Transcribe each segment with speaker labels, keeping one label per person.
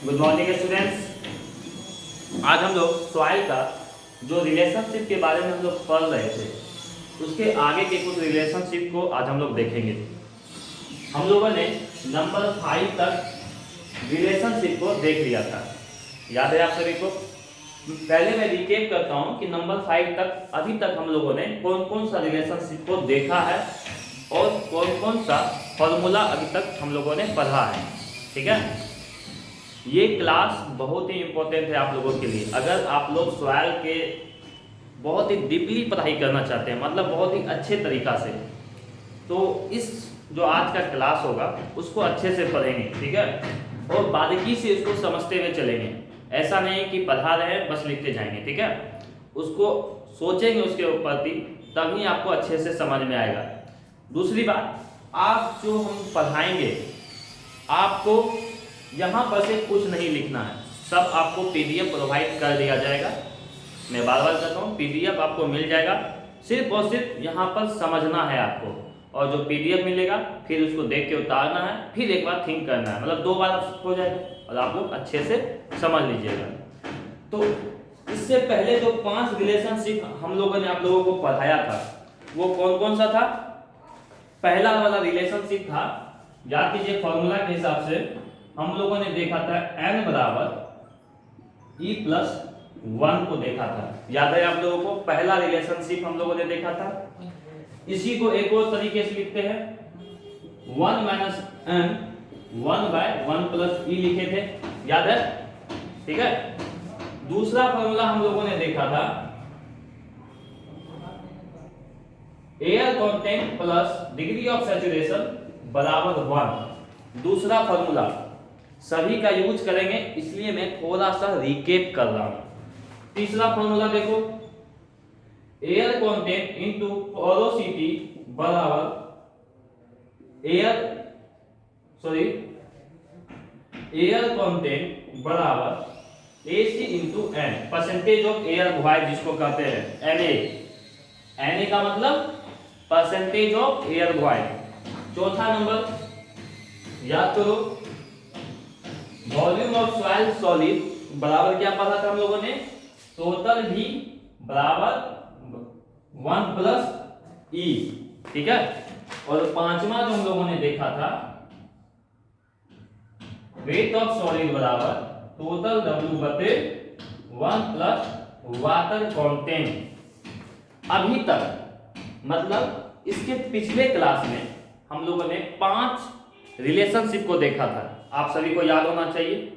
Speaker 1: Good morning students. आज हम लोग सॉइल का जो रिलेशनशिप के बारे में हम लोग पढ़ रहे थे उसके आगे के कुछ रिलेशनशिप को आज हम लोग देखेंगे। हम लोगों ने नंबर 5 तक रिलेशनशिप को देख लिया था, याद है आप सभी को। पहले मैं रिकेप करता हूँ कि नंबर 5 तक अभी तक हम लोगों ने कौन कौन सा रिलेशनशिप को देखा है और कौन कौन सा फॉर्मूला अभी तक हम लोगों ने पढ़ा है। ठीक है, ये क्लास बहुत ही इम्पोर्टेंट है आप लोगों के लिए। अगर आप लोग सॉइल के बहुत ही डीपली पढ़ाई करना चाहते हैं, मतलब बहुत ही अच्छे तरीक़ा से, तो इस जो आज का क्लास होगा उसको अच्छे से पढ़ेंगे। ठीक है, और बारीकी से इसको समझते हुए चलेंगे। ऐसा नहीं कि पढ़ा रहे हैं बस लिखते जाएंगे। ठीक है, उसको सोचेंगे उसके ऊपर भी, तभी आपको अच्छे से समझ में आएगा। दूसरी बात, आप जो हम पढ़ाएंगे आपको यहाँ पर से कुछ नहीं लिखना है, सब आपको पीडीएफ प्रोवाइड कर दिया जाएगा। मैं बार बार कहता हूँ, पीडीएफ आपको मिल जाएगा, सिर्फ और सिर्फ यहाँ पर समझना है आपको। और जो पीडीएफ मिलेगा फिर उसको देख के उतारना है, फिर एक बार थिंक करना है, मतलब 2 बार हो जाएगा और आप लोग अच्छे से समझ लीजिएगा। तो इससे पहले जो 5 रिलेशनशिप हम लोगों ने आप लोगों को पढ़ाया था वो कौन कौन सा था। पहला वाला रिलेशनशिप था, याद कीजिए फॉर्मूला के हिसाब से हम लोगों ने देखा था n बराबर e+1 को देखा था। याद है आप लोगों को, पहला रिलेशनशिप हम लोगों ने देखा था। इसी को एक और तरीके से लिखते हैं, 1 - n 1/1 + e लिखे थे, याद है। ठीक है, दूसरा फॉर्मूला हम लोगों ने देखा था air content plus degree of saturation बराबर 1। दूसरा फॉर्मूला सभी का यूज करेंगे, इसलिए मैं थोड़ा सा रिकेप कर रहा हूं। तीसरा फॉर्मूला देखो, एयर कंटेंट इनटू पोरोसिटी बराबर एयर कंटेंट बराबर AC into N, percentage of air void जिसको कहते हैं Na का मतलब परसेंटेज ऑफ एयर वॉइड। चौथा नंबर याद करो, वॉल्यूम ऑफ सॉइल सॉलिड बराबर क्या पढ़ा था हम लोगों ने, टोटल V बराबर 1 + E। ठीक है, और पांचवा जो हम लोगों ने देखा था वेट ऑफ सॉलिड बराबर टोटल W बटे 1 + वाटर कंटेंट। अभी तक मतलब इसके पिछले क्लास में हम लोगों ने 5 रिलेशनशिप को देखा था, आप सभी को याद होना चाहिए।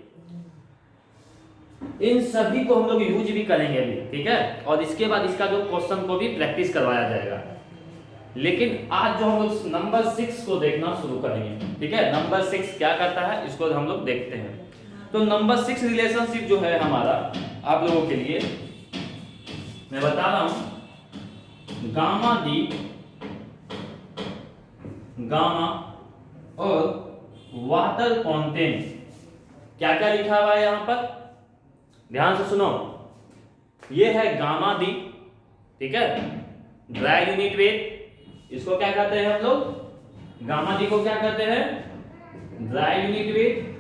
Speaker 1: इन सभी को हम लोग यूज भी करेंगे अभी। ठीक है, और इसके बाद इसका जो क्वेश्चन को भी प्रैक्टिस करवाया जाएगा। लेकिन आज जो हम लोग नंबर 6 को देखना शुरू करेंगे। ठीक है, नंबर 6 क्या करता है इसको हम लोग देखते हैं। तो नंबर 6 रिलेशनशिप जो है हमारा आप लोगों के लिए मैं बता रहा हूं, गामा डी गामा और वाटर कंटेंट। क्या क्या लिखा हुआ है यहां पर, ध्यान से सुनो। ये है गामा डी, ठीक है, ड्राई यूनिट वेट। इसको क्या कहते हैं हम लोग, गामा डी को क्या कहते हैं, ड्राई यूनिट वेट।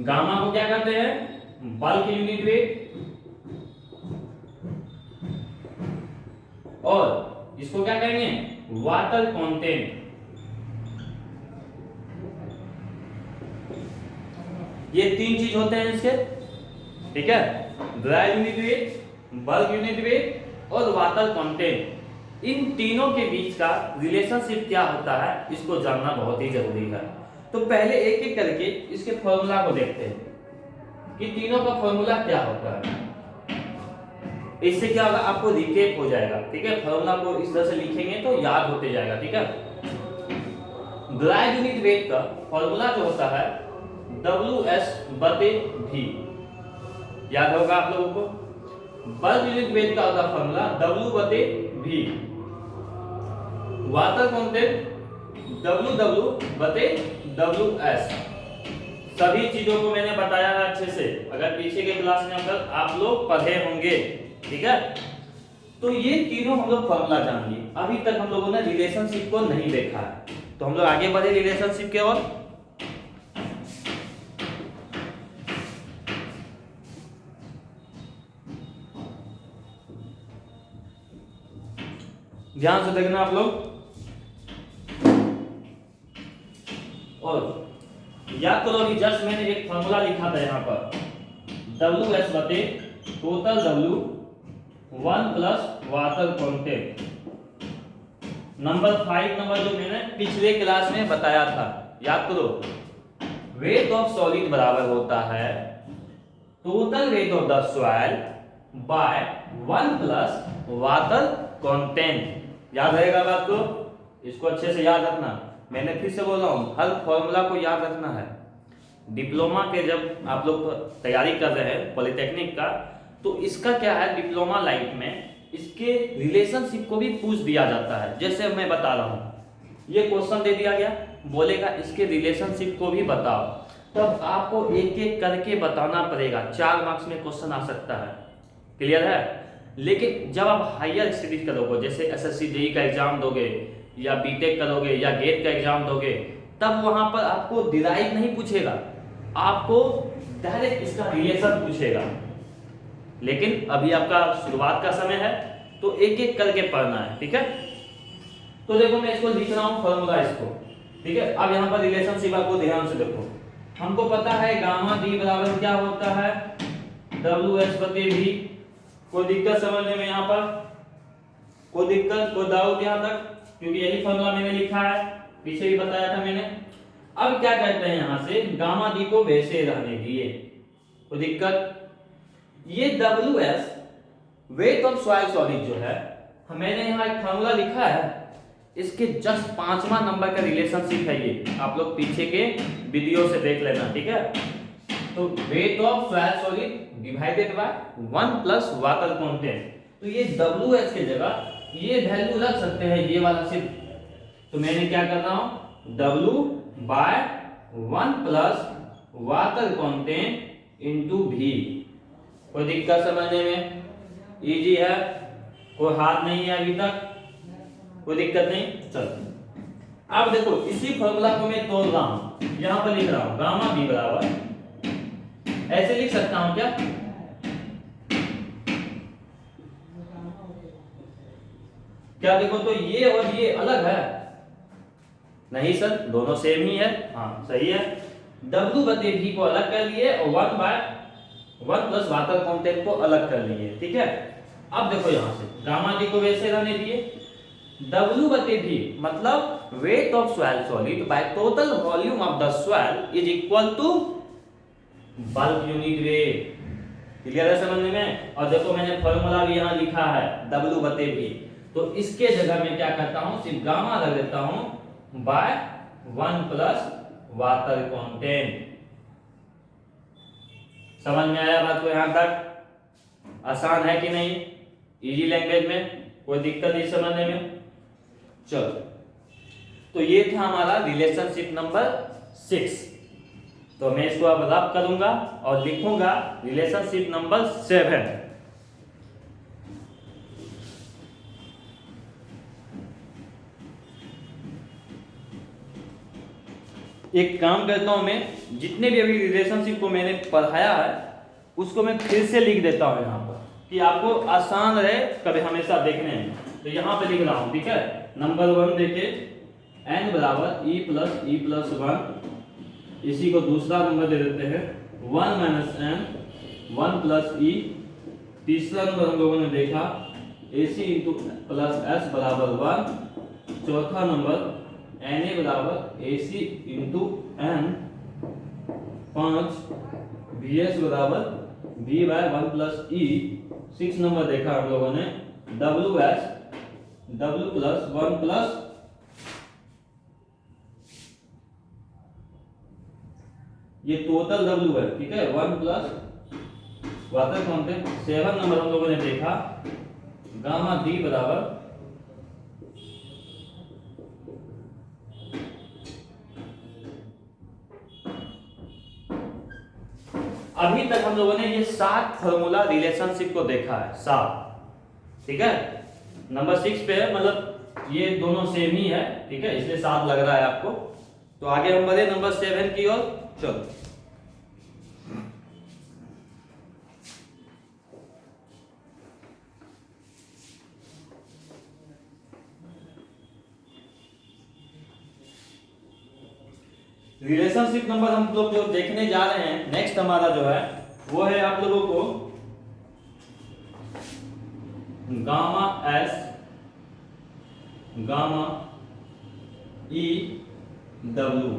Speaker 1: गामा को क्या कहते हैं, बल्क यूनिट वेट। और इसको क्या कहेंगे, वाटर कंटेंट। ये 3 चीज होते हैं इसके। ठीक है, dry unit weight, bulk unit wait और वाटर कंटेंट। इन तीनों के बीच का रिलेशनशिप क्या होता है इसको जानना बहुत ही जरूरी है। तो पहले एक एक करके इसके फॉर्मूला को देखते हैं कि तीनों का फॉर्मूला क्या होता है। इससे क्या होगा, आपको रिकेप हो जाएगा। ठीक है, फॉर्मूला को इस तरह से लिखेंगे तो याद होते जाएगा। ठीक है, ड्राई यूनिट वेट का फॉर्मूला जो होता है WS/V, याद होगा आप लोगों को। बल्क यूनिट वेट का होता है formula W/V। Water content WW/WS। सभी चीजों को मैंने बताया है अच्छे से, अगर पीछे के क्लास में अगर आप लोग पढ़े होंगे। ठीक है, तो ये तीनों हम लोग फॉर्मूला जान लिए। अभी तक हम लोगों ने रिलेशनशिप को नहीं देखा है। तो हम लोग आगे बढ़े रिलेशनशिप के ओर। ध्यान से देखना आप लोग, और याद करो अभी जस्ट मैंने एक फॉर्मूला लिखा था यहाँ पर, डब्ल्यू एस बटे total W 1 plus water content. Number 5 number जो मैंने पिछले क्लास में बताया था, याद करो, वेट ऑफ सॉलिड बराबर होता है total weight of the soil by 1 plus water content. याद रहेगा बात को, इसको अच्छे से याद रखना। मैंने फिर से बोल रहा हूं, हर फॉर्मूला को याद रखना है। डिप्लोमा के जब आप लोग तैयारी कर रहे हैं पॉलिटेक्निक का, तो इसका क्या है, डिप्लोमा लाइफ में इसके रिलेशनशिप को भी पूछ दिया जाता है। जैसे मैं बता रहा हूं, ये क्वेश्चन दे दिया गया, बोलेगा इसके रिलेशनशिप को भी बताओ, तब आपको एक एक करके बताना पड़ेगा। 4 मार्क्स में क्वेश्चन आ सकता है, क्लियर है। लेकिन जब आप हायर स्टडीज करोगे, जैसे एसएससी जेई का एग्जाम दोगे, या बीटेक करोगे, या गेट का एग्जाम दोगे, तब वहां पर आपको डिराइव नहीं पूछेगा, आपको डायरेक्ट इसका रिलेशन पूछेगा। लेकिन अभी आपका शुरुआत का समय है, तो एक एक करके पढ़ना है, ठीक है। तो देखो मैं इसको लिख रहा हूं फॉर्मूला इसको, ठीक है। अब यहाँ पर रिलेशनशिप आपको ध्यान से देखो, हमको पता है गामा डी बराबर क्या होता है, डब्ल्यू एस बटे वी। कोई दिक्कत समझने में यहाँ पर, कोई दिक्कत, कोई डाउट यहाँ तक, क्योंकि यही फॉर्मूला मैंने लिखा है, पीछे भी बताया था मैंने। अब क्या कहते हैं यहाँ से, गामा डी को वैसे रहने दिए, कोई दिक्कत। ये W S wait of soil solid जो है, मैंने यहाँ एक फॉर्मूला लिखा है, इसके जस्ट 5वां नंबर का रिलेशनशिप है ये, आप लोग पीछे के वीडियो से देख लेना, ठीक है। तो weight of soil solid divided by 1 plus water content. तो ये डब्ल्यू एस की जगह ये वैल्यू रख सकते हैं, ये वाला सिर्फ। तो मैंने क्या कर रहा हूं, W by 1 plus water content into भी। कोई दिक्कत समझने में, इजी है, कोई हाथ नहीं है अभी तक, कोई दिक्कत नहीं। चलो अब देखो, इसी फॉर्मूला को मैं तोड़ रहा हूं, यहां पर लिख रहा हूं गामा बी बराबर, ऐसे लिख सकता हूं क्या, क्या देखो तो ये और ये अलग है, नहीं सर दोनों सेम ही है, हाँ सही है। W बटे V को अलग कर लिए और 1 प्लस वाटर कंटेंट को अलग कर लिए, ठीक है। अब देखो यहां से गामा डी को वैसे रहने दिए, W बटे V मतलब weight of soil solid by total volume of the soil is equal to bulk unit weight. Clear है समझने में। और देखो मैंने फॉर्मूला भी यहां लिखा है W बटे V, तो इसके जगह मैं क्या करता हूं, सिर्फ गामा रख देता हूं बाय 1 प्लस वाटर कंटेंट। समझ में आया बात को यहां तक, आसान है कि नहीं, इजी लैंग्वेज में, कोई दिक्कत नहीं समझने में। चलो तो ये था हमारा रिलेशनशिप नंबर 6। तो मैं इसको अब रब करूंगा और लिखूंगा रिलेशनशिप नंबर 7। एक काम करता हूं, मैं जितने भी अभी रिलेशनशिप को मैंने पढ़ाया है उसको मैं फिर से लिख देता हूं यहाँ पर, कि आपको आसान रहे कभी हमेशा देखने में। तो यहाँ पे लिख रहा हूं, ठीक है। नंबर 1 देखिए, n बराबर e प्लस 1, इसी को दूसरा नंबर दे देते हैं 1 माइनस n 1 प्लस e। तीसरा नंबर हम लोगों ने देखा ac इंटू प्लस s बराबर 1। चौथा नंबर Na बराबर AC इंटू n। 5 Vs बराबर V बाय 1 प्लस E। 6 नंबर देखा हम लोगों ने WS W प्लस 1 प्लस ये टोटल W है, ठीक है, 1 प्लस वाटर कंटेंट। 7 नंबर हम लोगों ने देखा गामा D बराबर अभी तक हम लोगों ने ये 7 फॉर्मूला रिलेशनशिप को देखा है, 7, ठीक है। नंबर 6 पे है, मतलब ये दोनों सेम ही है, ठीक है, इसलिए 7 लग रहा है आपको। तो आगे हम बढ़े नंबर 7 की ओर। चलो रिलेशनशिप नंबर हम लोग जो देखने जा रहे हैं नेक्स्ट हमारा जो है वो है आप लोगों को gamma S gamma E W.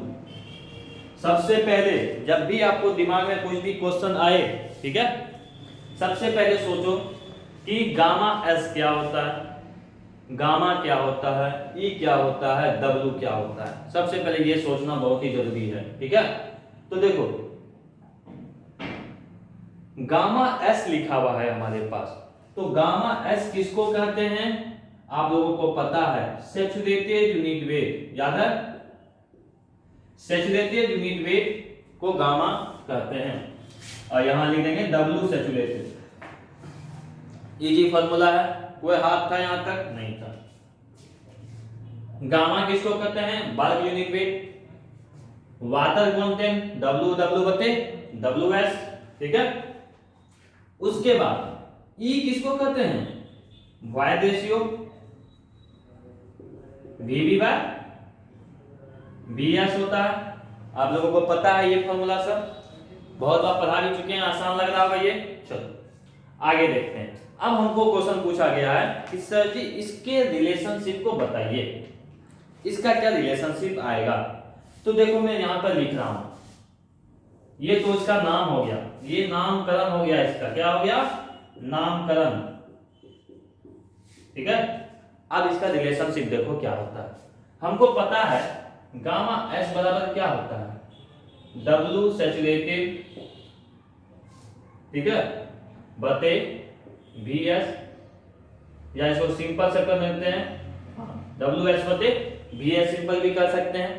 Speaker 1: सबसे पहले जब भी आपको दिमाग में कुछ भी क्वेश्चन आए, ठीक है, सबसे पहले सोचो कि गामा एस क्या होता है, गामा क्या होता है, ई क्या होता है, डब्ल्यू क्या होता है। सबसे पहले ये सोचना बहुत ही जरूरी है, ठीक है। तो देखो गामा एस लिखा हुआ है हमारे पास, तो गामा एस किसको कहते हैं आप लोगों को पता है, सैचुरेटेड यूनिट वेट, याद है, सैचुरेटेड यूनिट वेट को गामा कहते हैं। और यहां लिख देंगे डब्ल्यू सैचुरेटेड। इजी फॉर्मूला है, कोई हाथ था यहां तक नहीं था। गामा किसको कहते हैं, bulk unit wait, water constant W W बटे डब्ल्यू एस, ठीक है। उसके बाद ई किसको कहते हैं, void ratio VV bye BS होता है। आप लोगों को पता है ये फॉर्मूला, सब बहुत बार पढ़ा भी चुके हैं, आसान लग रहा होगा ये। चलो आगे देखते हैं। अब हमको क्वेश्चन पूछा गया है कि सर जी इसके रिलेशनशिप को बताइए, इसका क्या रिलेशनशिप आएगा। तो देखो मैं यहां पर लिख रहा हूं, ये तो इसका नाम हो गया, ये नामकरण हो गया, इसका क्या हो गया, नामकरण, ठीक है। अब इसका रिलेशनशिप देखो क्या होता है। हमको पता है गामा एस बराबर क्या होता है, डब्ल्यू सैचुरेटेड, ठीक है, बटे वी एस, या इसको सिंपल से कर लेते हैं डब्ल्यू एस बटे वी एस, सिंपल भी कर सकते हैं,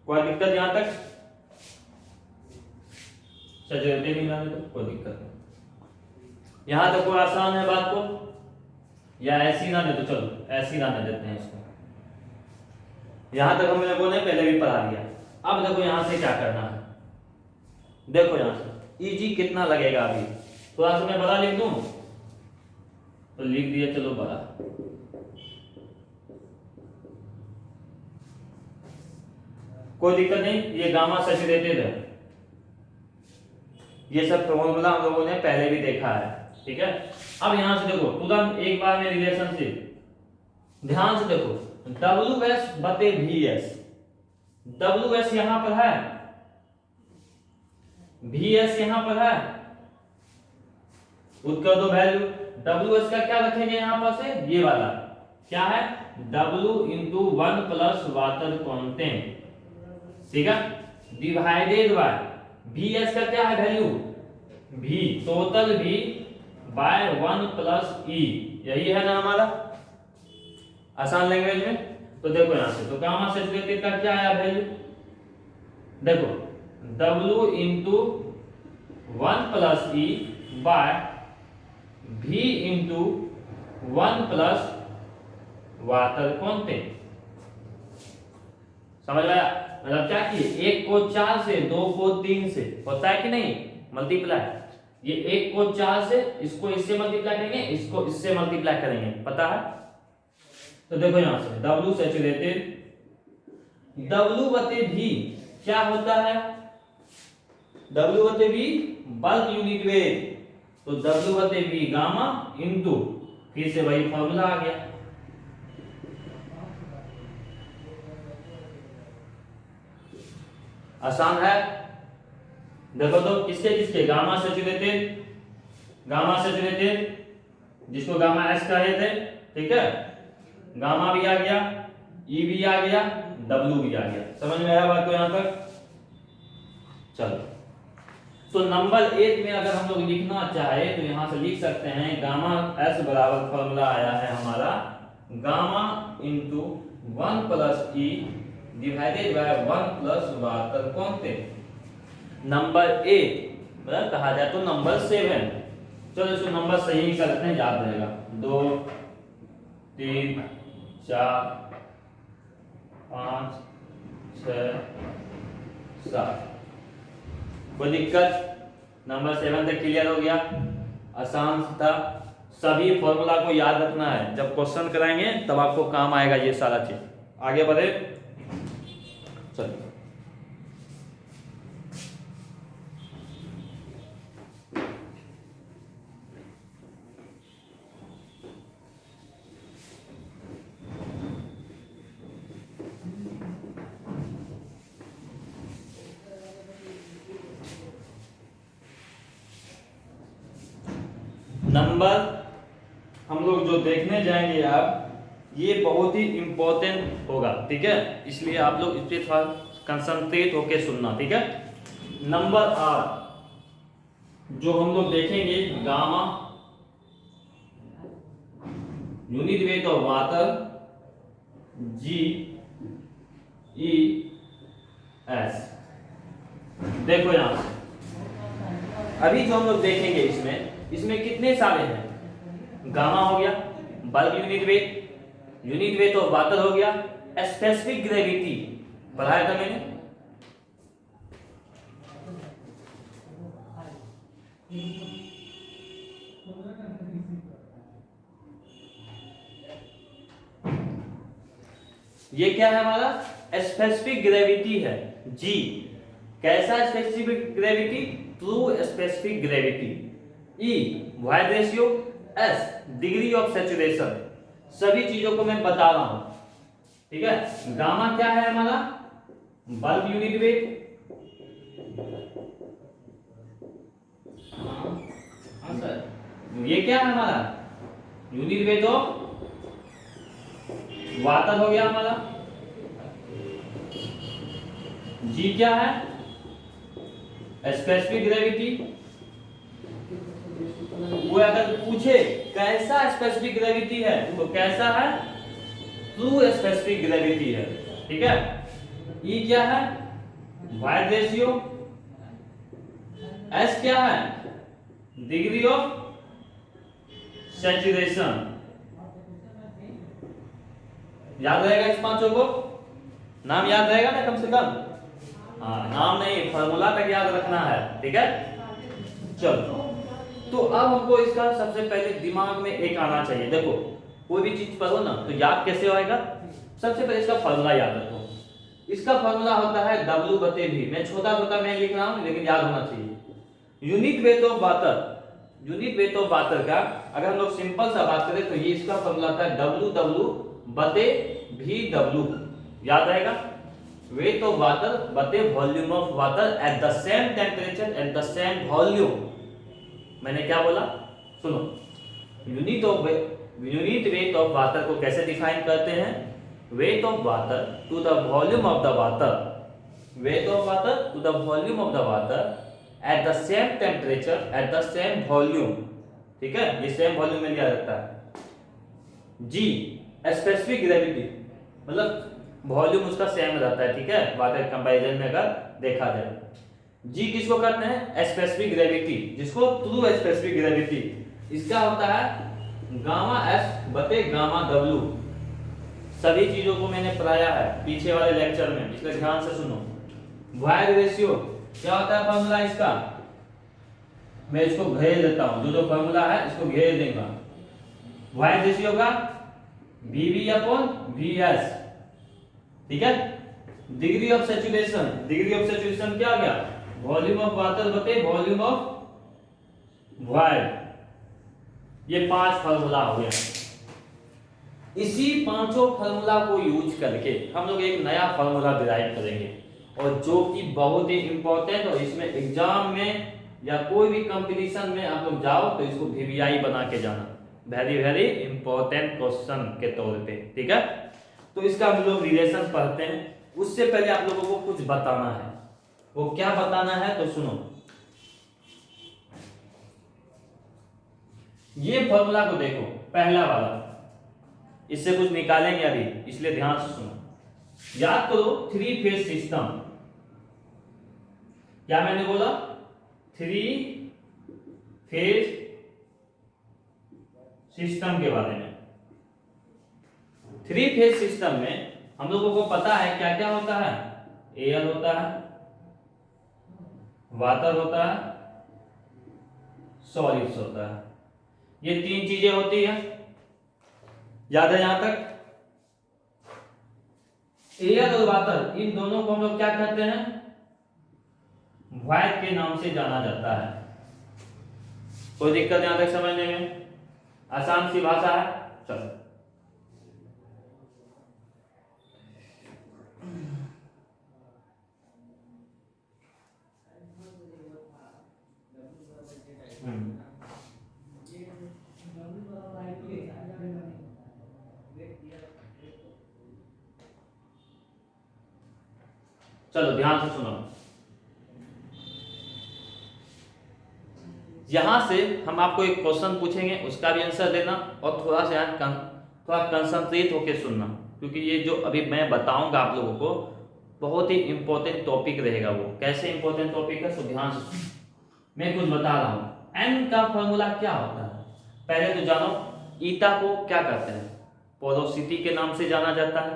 Speaker 1: कोई दिक्कत यहां तक, सैचुरेटेड ही लाने तो कोई दिक्कत नहीं। यहां तक कोई आसान है बात को, या ऐसी ना दे तो चलो ऐसी ना देते हैं इसको। यहां तक हम लोगों ने पहले भी पढ़ा दिया। अब देखो यहां से क्या करना है, देखो यहां से इजी कितना लगेगा, अभी थोड़ा सा मैं बड़ा लिख दूं तो लिख दिया, चलो बड़ा, कोई दिक्कत नहीं, ये गामा सैचुरेटेड है, ये सब फॉर्मूला हम लोगों ने पहले भी देखा है, ठीक है। अब यहां से देखो तुरंत एक बार में रिलेशनशिप ध्यान से देखो, डब्ल्यू एस बटे वी एस, डब्ल्यू एस यहां पर है, वी एस यहां पर है, उत्तर दो वैल्यू, डब्ल्यू एस का क्या रखेंगे यहां पर से, ये वाला क्या है, W into 1 plus water constant, ठीक है, डिवाइडेड बाय वी एस का क्या है वैल्यू, भी टोटल भी बाय 1 प्लस ई, यही है ना हमारा आसान लैंग्वेज में। तो देखो यहां से तो गामा सैचुरेटेड का क्या आया वैल्यू, देखो W इंटू 1 प्लस ई bye V into 1 plus water constant. समझ में आया, मतलब क्या किए, एक को 4 से, 2 को 3 से, होता है कि नहीं मल्टीप्लाई, ये एक को 4 से, इसको इससे मल्टीप्लाई करेंगे, इसको इससे मल्टीप्लाई करेंगे, पता है। तो देखो यहां से W सैचुरेटेड, W बटे V क्या होता है, W बटे V बल्क यूनिट वेट, तो W बटे V गामा इंटू, फिर से वही फॉर्मूला आ गया, आसान है। देखो तो किसके किसके, गामा सैचुरेटेड, गामा सैचुरेटेड जिसको गामा एस कहे थे, ठीक है, गामा भी आ गया, ई भी आ गया, डब्ल्यू भी आ गया। समझ में आया बात को यहां तक। चलो तो नंबर 8 में अगर हम लोग लिखना चाहे तो यहां से लिख सकते हैं गामा एस बराबर फॉर्मूला आया है हमारा gamma into 1 plus E divided by 1 plus water constant. Number 8 मतलब कहा जाए तो नंबर 7, चलो इसको नंबर सही करते हैं, याद रहेगा, 2 3 4 5 6 7। कोई दिक्कत? नंबर 7 तक क्लियर हो गया? आसान था। सभी फॉर्मूला को याद रखना है, जब क्वेश्चन कराएंगे तब आपको काम आएगा ये सारा चीज। आगे बढ़े, चलिए। नंबर हम लोग जो देखने जाएंगे आप, ये बहुत ही इंपॉर्टेंट होगा, ठीक है? इसलिए आप लोग इस पे थोड़ा कंसंट्रेट होके सुनना, ठीक है? नंबर 8 जो हम लोग देखेंगे, gamma unit weight of water, G E S. देखो यहां से अभी जो हम लोग देखेंगे इसमें कितने सारे हैं? गामा हो गया, bulk unit weight of water हो गया, स्पेसिफिक ग्रेविटी पढ़ाया था मैंने। ये क्या है हमारा? स्पेसिफिक ग्रेविटी है। जी कैसा specific gravity? True specific gravity. E void ratio, S degree of saturation. सभी चीजों को मैं बता रहा हूं, ठीक है? गामा क्या है हमारा? बल्क यूनिट वेट, हाँ सर। ये क्या है हमारा? यूनिट वेट ऑफ वाटर हो गया हमारा। जी क्या है? Specific gravity. वो अगर पूछे कैसा स्पेसिफिक ग्रेविटी है तो कैसा है? ट्रू स्पेसिफिक ग्रेविटी है, ठीक है? ई क्या है? Void ratio. एस क्या है? Degree of saturation. याद रहेगा इस पांचों को? नाम याद रहेगा ना कम से कम? हाँ, नाम नहीं, फॉर्मूला तक याद रखना है, ठीक है? चलो, तो अब हमको इसका सबसे पहले दिमाग में एक आना चाहिए। देखो कोई भी चीज पढ़ो ना तो याद कैसे होएगा? सबसे पहले इसका फॉर्मूला याद रखो। इसका फॉर्मूला होता है W/V। मैं छोटा मैं लिख रहा हूं लेकिन याद होना चाहिए। यूनिट वेट ऑफ वाटर का अगर हम लोग सिंपल सा बात करें तो ये इसका फॉर्मूला था WW/VW। याद रहेगा? वेट ऑफ वाटर बटे volume of water at the same temperature at the same volume. मैंने क्या बोला? सुनो, यूनिट वेट ऑफ वाटर को कैसे डिफाइन करते हैं? Weight of water to the volume of the water, weight of water to the volume of the water at the same temperature at the same volume, ठीक है? ये same volume में लिया जाता है। जी स्पेसिफिक ग्रेविटी, मतलब volume उसका same रहता है, ठीक है? वाटर कंपैरिजन में अगर देखा जाए। जी किसको कहते हैं? स्पेसिफिक ग्रेविटी, जिसको ट्रू स्पेसिफिक ग्रेविटी। इसका होता है गामा एस बटे गामा डब्ल्यू। सभी चीजों को मैंने पढ़ाया है पीछे वाले लेक्चर में, इसलिए ध्यान से सुनो। वॉइड रेशियो क्या होता है फॉर्मूला इसका? मैं इसको घेर देता हूं, जो फॉर्मूला है इसको घेर देगा। वॉइड रेशियो का VV/VS, ठीक है? डिग्री ऑफ सैचुरेशन क्या आ गया? वॉल्यूम ऑफ वाटर बटे वॉल्यूम ऑफ वॉइड। ये 5 फार्मूला हो गया। इसी पांचों फार्मूला को यूज करके हम लोग एक नया फार्मूला डिराइव करेंगे, और जो कि बहुत ही इंपॉर्टेंट, और इसमें एग्जाम में या कोई भी कंपटीशन में आप लोग जाओ तो इसको VVI बना के जाना। वेरी वेरी इंपॉर्टेंट क्वेश्चन के तौर पे, ठीक है? तो इसका हम लोग रिलेशन पढ़ते हैं। उससे पहले आप लोगों को कुछ बताना है। वो क्या बताना है तो सुनो। ये फॉर्मूला को देखो, पहला वाला, इससे कुछ निकालेंगे अभी, इसलिए ध्यान से सुनो। याद करो 3 फेज सिस्टम। क्या मैंने बोला? 3 फेज सिस्टम के बारे में। थ्री फेज सिस्टम में हम लोगों को पता है क्या क्या होता है, एयर होता है, वाटर होता है, सॉलिड्स होता है। ये तीन चीजें होती है, याद है यहां तक। एयर और वाटर इन दोनों को हम लोग क्या कहते हैं, वॉइड के नाम से जाना जाता है। कोई दिक्कत यहां तक समझने में, आसान सी भाषा है। चलो चलो ध्यान से सुनो। यहां से हम आपको एक क्वेश्चन पूछेंगे, उसका भी आंसर देना और थोड़ा सा थोड़ा कंसंट्रेट होकर सुनना, क्योंकि ये जो अभी मैं बताऊंगा आप लोगों को बहुत ही इंपॉर्टेंट टॉपिक रहेगा। वो कैसे इंपॉर्टेंट टॉपिक है, तो ध्यान से सुनो। मैं कुछ बता रहा हूं। एन का फॉर्मूला क्या होता है, पहले तो जानो। ईटा को क्या कहते हैं, पोरोसिटी के नाम से जाना जाता है।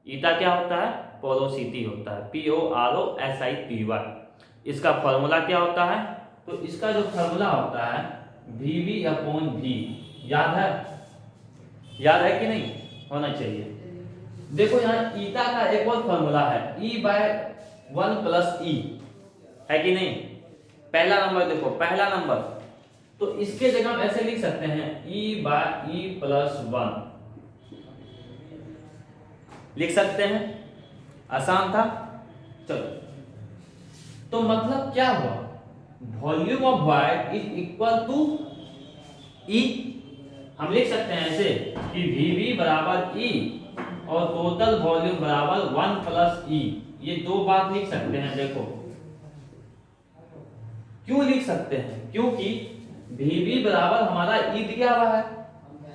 Speaker 1: ईटा क्या होता है, पोरोसिटी होता है, POROSITY। इसका फॉर्मूला क्या होता है, तो इसका जो फॉर्मूला होता है VV/V। याद है, याद है कि नहीं, होना चाहिए। देखो यहाँ ईटा का एक और फॉर्मूला है E/1 + E, है कि नहीं। पहला नंबर देखो, पहला नंबर, तो इसके जगह हम ऐसे लिख सकते हैं E/E+1 लिख सकते हैं, आसान था। चलो, तो मतलब क्या हुआ, volume of void is equal to E। हम लिख सकते हैं ऐसे कि VV बराबर E और टोटल वॉल्यूम बराबर 1 + E। ये दो बात लिख सकते हैं। देखो क्यों लिख सकते हैं, क्योंकि VV बराबर हमारा E दिया हुआ है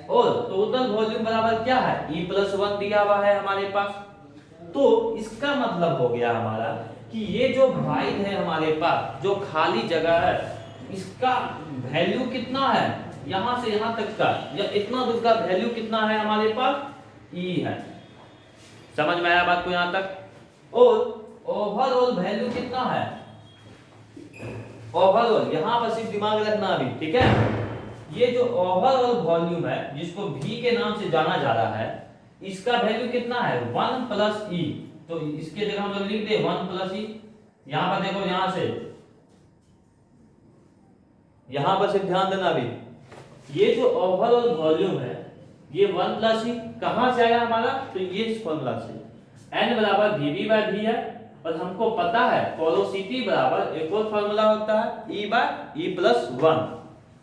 Speaker 1: और टोटल वॉल्यूम बराबर क्या है, E+1 दिया हुआ है हमारे पास। तो इसका मतलब हो गया हमारा कि ये जो वॉइड है हमारे पास, जो खाली जगह है, इसका वैल्यू कितना है, यहां से यहां तक का या इतना दूर का वैल्यू कितना है हमारे पास, E है। समझ में आया बात को यहां तक। और ओवरऑल वैल्यू कितना है, ओवरऑल यहां पर सिर्फ दिमाग रखना अभी, ठीक है। ये जो ओवरऑल वॉल्यूम है जिसको V के नाम से जाना जा रहा है, इसका वैल्यू कितना है, 1 + E। तो इसके जगह हम लोग लिख दे 1 + E। यहां पर देखो, यहां से यहां पर सिर्फ ध्यान देना अभी, ये जो ओवरऑल वॉल्यूम है ये 1 + E कहां से आया हमारा, तो ये इस फॉर्मूला से। N बराबर VV/V है और हमको पता है पोरोसिटी बराबर एक और फॉर्मूला होता है E/E+1।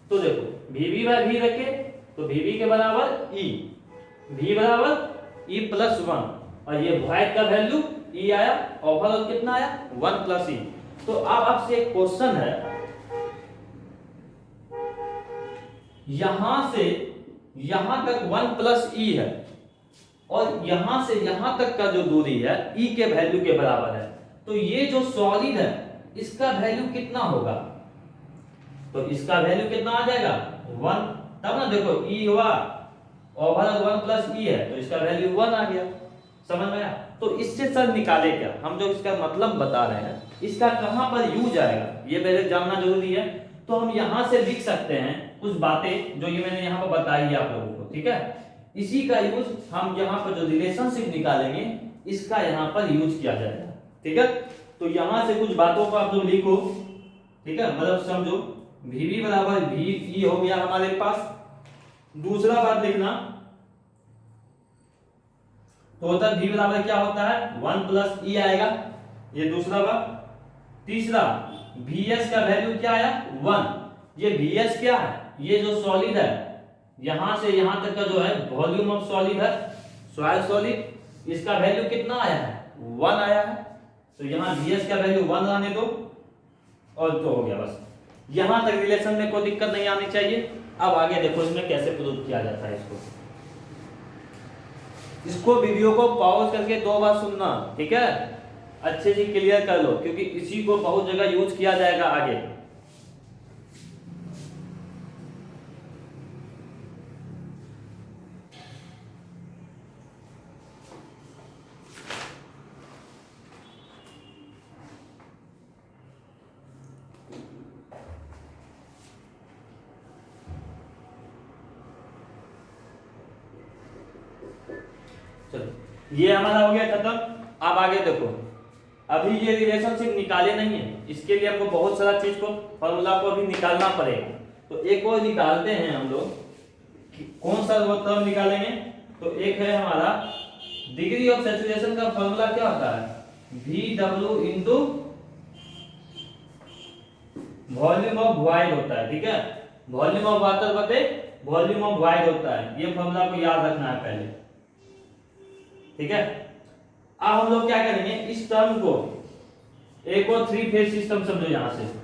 Speaker 1: तो देखो VV/V रखे तो VV के बराबर E, V बराबर E+1 और ये वॉइड का वैल्यू E आया, ओवरऑल कितना आया 1 + E। तो अब आपसे एक क्वेश्चन है, यहां से यहां तक 1 + E है और यहां से यहां तक का जो दूरी है E के वैल्यू के बराबर है, तो ये जो सॉलिड है इसका वैल्यू कितना होगा, तो इसका वैल्यू कितना आ जाएगा 1। तब ना देखो E हुआ ओवरऑल 1 + E है तो इसका वैल्यू 1 आ गया। समझ में आया। तो इससे सर निकाले क्या, हम जो इसका मतलब बता रहे हैं इसका कहां पर यूज आएगा ये पहले जानना जरूरी है। तो हम यहां से लिख सकते हैं कुछ बातें जो ये मैंने यहां पर बताई है आप लोगों को, ठीक है। इसी का यूज हम यहां पर जो रिलेशनशिप निकालेंगे इसका यहां पर यूज किया जाएगा, ठीक है। तो यहां से कुछ बातों को आप लोग लिखो, ठीक है, मतलब समझो। VV बराबर VE हो गया हमारे पास। दूसरा बात लिखना, टोटल V बराबर क्या होता है 1 + E आएगा, ये दूसरा बात। तीसरा VS का वैल्यू क्या आया 1। ये VS क्या है, ये जो सॉलिड है यहां से यहां तक का जो है वॉल्यूम ऑफ सॉलिड है, सॉइल सॉलिड, इसका वैल्यू कितना आया है 1 आया है। तो यहां VS का वैल्यू 1 आने दो और तो हो गया बस। यहां तक रिलेशन में कोई दिक्कत नहीं आनी चाहिए। अब आगे देखो इसमें कैसे प्रूव किया जाता है इसको वीडियो को पॉज करके 2 बार सुनना, ठीक है, अच्छे से क्लियर कर लो क्योंकि इसी को बहुत जगह यूज किया जाएगा आगे। ये हमारा हो गया खत्म। अब आगे देखो, अभी ये रिलेशनशिप निकाले नहीं है, इसके लिए आपको बहुत सारा चीज को फॉर्मूला को अभी निकालना पड़ेगा। तो एक और निकालते हैं हम लोग, कौन सा वो टर्म निकालेंगे। तो एक है हमारा डिग्री ऑफ सैचुरेशन का फॉर्मूला क्या होता है, VW into volume of void होता है। ठीक है, वॉल्यूम ऑफ वाटर बटे वॉल्यूम ऑफ वॉइड होता है। ये फॉर्मूला को याद रखना है पहले। ठीक है, अब हम लोग क्या करेंगे, इस टर्म को एक और 3 फेज सिस्टम समझो यहां से।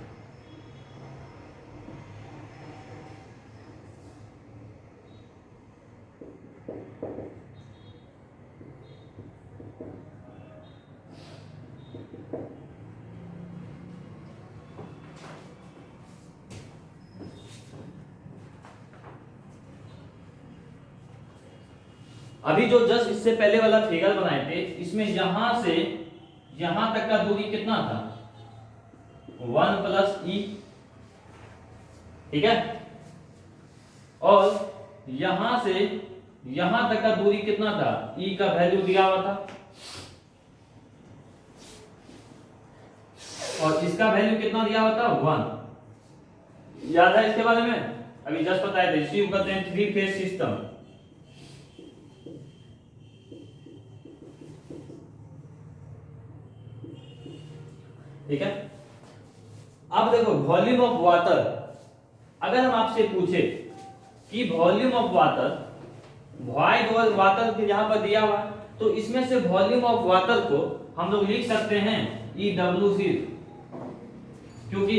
Speaker 1: अभी जो जस्ट इससे पहले वाला फिगर बनाए थे, इसमें यहां से यहां तक का दूरी कितना था, 1 प्लस ई। ठीक है, और यहां से यहां तक का दूरी कितना था, ई का वैल्यू दिया हुआ था, और इसका वैल्यू कितना दिया हुआ था, 1। याद है इसके बारे में, अभी जस्ट बताए थे। इसी को कहते हैं 3 फेज सिस्टम। ठीक है, अब देखो वॉल्यूम ऑफ वाटर, अगर हम आपसे पूछे कि वॉल्यूम ऑफ वाटर, वॉइड और वाटर यहां पर दिया हुआ, तो इसमें से वॉल्यूम ऑफ वाटर को हम लोग लिख सकते हैं EWC, क्योंकि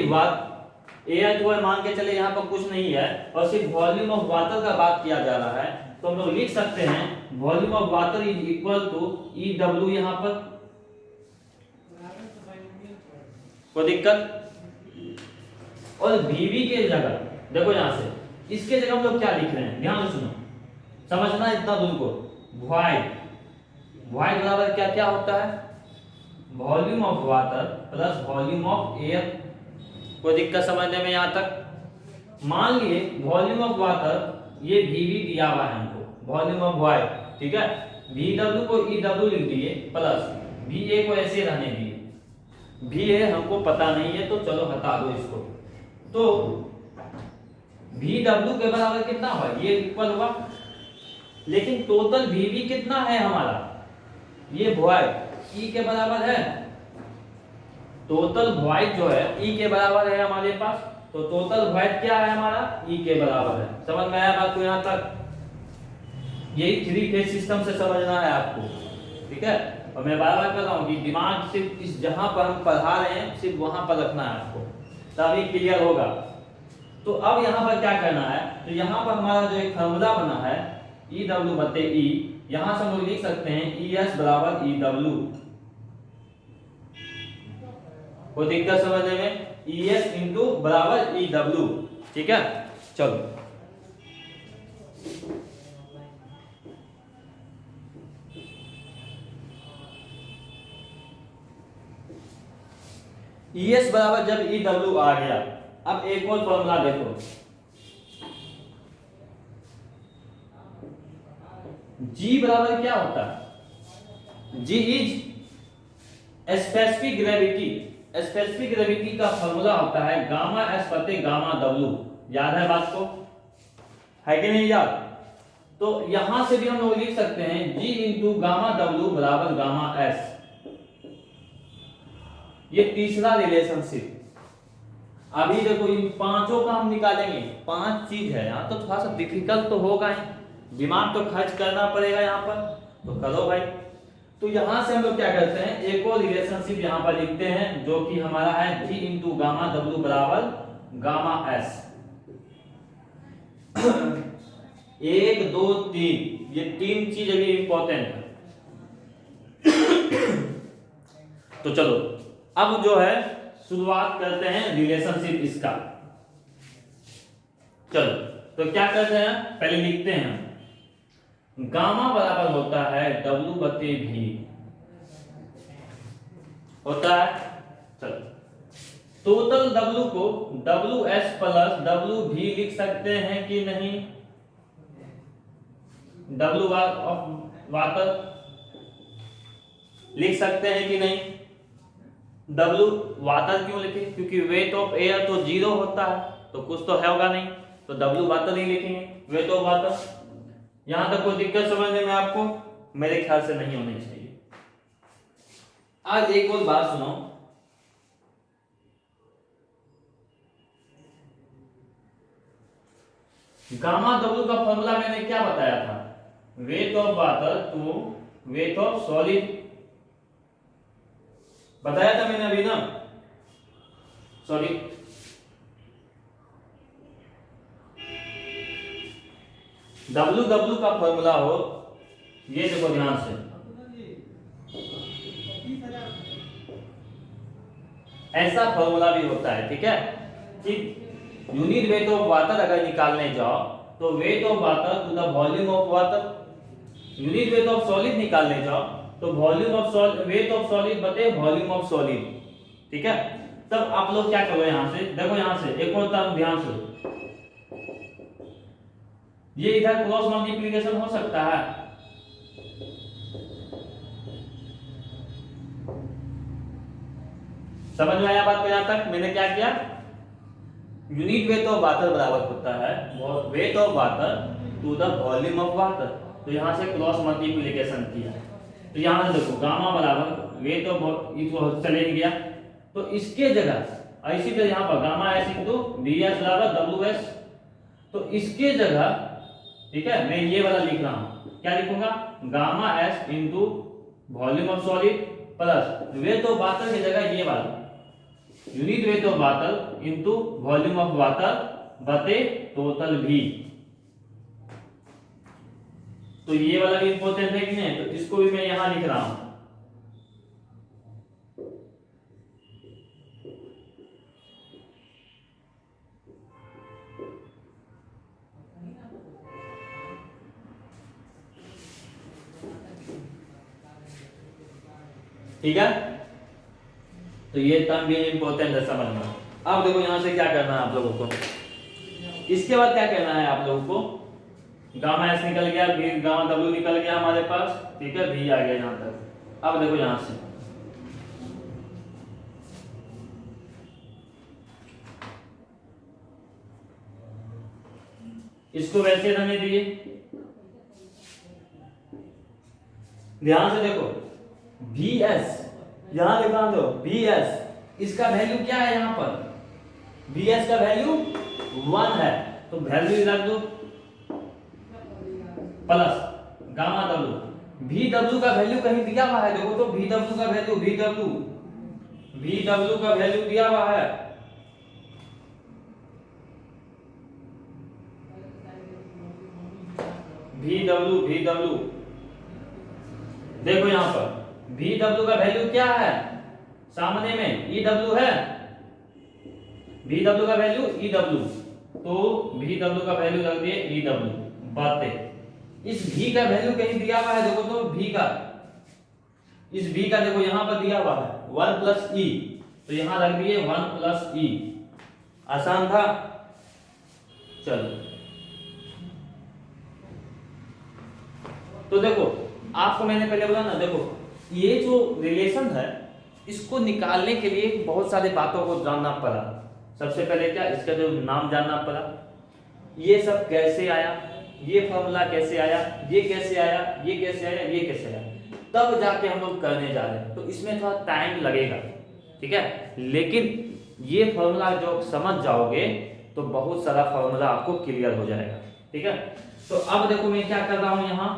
Speaker 1: एयर तो मान के चले यहां पर कुछ नहीं है और सिर्फ वॉल्यूम ऑफ वाटर का बात किया जा रहा है, तो हम लोग लिख सकते हैं volume of water is equal to EW। यहां पर कोई दिक्कत, और VV के जगह देखो, यहां से इसके जगह हम लोग क्या लिख रहे हैं, ध्यान से सुनो, समझना इतना दूर को। वॉइड बराबर क्या क्या होता है, volume of water plus volume of air. कोई दिक्कत समझने में यहां तक। मान लिए वॉल्यूम ऑफ वाटर ये VV दिया हुआ है हमको, वॉल्यूम ऑफ वॉइड। ठीक है, VW को EW लिख दिए प्लस VA को ऐसे रहने दिए। VA हमको पता नहीं है तो चलो हटा दो इसको। तो VW के बराबर कितना हुआ, ये इक्वल हुआ, लेकिन टोटल VV कितना है हमारा, ये वॉइड E के बराबर है। टोटल वॉइड जो है E के बराबर है हमारे पास, तो टोटल वॉइड क्या है हमारा, E के बराबर है। समझ में आया बात को यहां तक। यही 3 फेज सिस्टम से समझना है आपको। ठीक है, और मैं बार बार कर रहा हूं कि दिमाग सिर्फ इस जहां पर हम पढ़ा रहे हैं सिर्फ वहां पर रखना है आपको, तभी क्लियर होगा। तो अब यहां पर क्या करना है, तो यहां पर हमारा जो एक फॉर्मूला बना है EW बटे E, यहां से हम लोग लिख सकते हैं ES बराबर EW। कोई दिक्कत समझने में, ES इंटू बराबर EW। ठीक है, चलो ES बराबर जब EW आ गया, अब एक और फॉर्मूला देखो, G बराबर क्या होता है, G is specific gravity. Specific gravity का फॉर्मूला होता है गामा S बटे गामा W। याद है बात को, है कि नहीं याद। तो यहां से भी हम लोग लिख सकते हैं G इंटू गामा W बराबर गामा S। ये तीसरा रिलेशनशिप। अभी देखो इन पांचों का हम निकालेंगे, 5 चीज है यहाँ, तो थोड़ा सा डिफिकल्ट तो होगा ही, दिमाग तो खर्च करना पड़ेगा यहाँ पर, तो करो भाई। तो यहां से हम लोग क्या करते हैं, एक और रिलेशनशिप यहाँ पर लिखते हैं जो कि हमारा है G इंटू गामा W बराबर गामा S। 1 2 3, ये 3 चीज अभी इंपॉर्टेंट है। तो चलो अब जो है शुरुआत करते हैं रिलेशनशिप इसका। चलो तो क्या करते हैं, पहले लिखते हैं गामा बराबर होता है W बटे V होता है। चलो टोटल W को WS प्लस WV लिख सकते हैं कि नहीं, W ऑफ वाटर लिख सकते हैं कि नहीं? W वाटर क्यों लिखे? क्योंकि वेट ऑफ एयर तो 0 होता है, तो कुछ तो है होगा नहीं, तो W वाटर नहीं लिखेंगे, वेट ऑफ वाटर। यहां तक कोई दिक्कत समझने में आपको? मेरे ख्याल से नहीं होनी चाहिए। आज एक और बात सुनो, गामा W का फॉर्मूला मैंने क्या बताया था? Weight of water to weight of solid, बताया था मैंने अभी ना, सॉलिड। W का फॉर्मूला हो, ये देखो ध्यान से, ऐसा फॉर्मूला भी होता है, ठीक है, कि यूनिट वेट ऑफ वाटर अगर निकालने जाओ तो weight of water to the volume of water, unit weight of solid निकालने जाओ तो volume of solid, weight of solid बटे वॉल्यूम ऑफ सॉलिड, ठीक है। तब आप लोग क्या करो, यहां से देखो, यहां से एक और टर्म ध्यान से, ये इधर क्रॉस मल्टीप्लिकेशन हो सकता है, समझ में आया बात को? यहां तक मैंने क्या किया, यूनिट वेट ऑफ वाटर बराबर होता है weight of water to the volume of water, तो यहां से क्रॉस मल्टीप्लिकेशन किया, तो यहां से देखो गामा बराबर वेट ऑफ, इसको चले गया, तो इसके जगह इसी तरह यहां पर gamma S into B S बराबर डब्ल्यू एस, तो इसके जगह, ठीक है, मैं ये वाला लिख रहा हूं, क्या लिखूंगा, gamma S into volume of solid plus wait of water की जगह ये वाला unit weight of water into volume of water बटे टोटल भी, तो ये वाला भी इंपॉर्टेंट है कि नहीं, तो इसको भी मैं यहां लिख रहा हूं। ठीक है, तो ये टर्म भी इंपॉर्टेंट है समझना। अब देखो यहां से क्या करना है आप लोगों को, इसके बाद क्या करना है आप लोगों को, गामा एस निकल गया, भी गामा डब्ल्यू निकल गया हमारे पास, ठीक है, भी आ गया यहां तक। अब देखो यहां से इसको वैसे रहने दिए, ध्यान से देखो, बी एस यहां लिखा दो, बी एस, इसका वैल्यू क्या है यहां पर, बी एस का वैल्यू 1 है, तो वैल्यू रख दो प्लस गामा डब्ल्यू, भी डब्ल्यू का वैल्यू कहीं दिया हुआ है, देखो तो भी डब्ल्यू का वैल्यू, भी डब्ल्यू का वैल्यू दिया हुआ है, भी डब्ल्यू देखो यहां पर भी डब्ल्यू का वैल्यू क्या है, सामने में ई डब्ल्यू है, भी डब्ल्यू का वैल्यू ई डब्ल्यू, तो भी डब्ल्यू का वैल्यू रख दिए ई डब्ल्यू बाते, इस भी का वैल्यू कहीं दिया हुआ है, देखो तो भी का, इस भी का देखो यहां पर दिया हुआ है 1 प्लस ई, तो यहां रख दिए 1 प्लस ई, आसान था। चलो तो देखो आपको मैंने पहले बोला ना, देखो ये जो रिलेशन है इसको निकालने के लिए बहुत सारे बातों को जानना पड़ा। सबसे पहले क्या, इसका जो नाम जानना पड़ा, ये सब कैसे आया, ये फॉर्मूला कैसे आया, ये कैसे आया, ये कैसे आया, ये कैसे आया, तब जाके हम लोग करने जा रहे हैं, तो इसमें थोड़ा टाइम लगेगा, ठीक है, लेकिन ये फॉर्मूला जो समझ जाओगे तो बहुत सारा फॉर्मूला आपको क्लियर हो जाएगा, ठीक है। तो अब देखो मैं क्या कर रहा हूं यहां,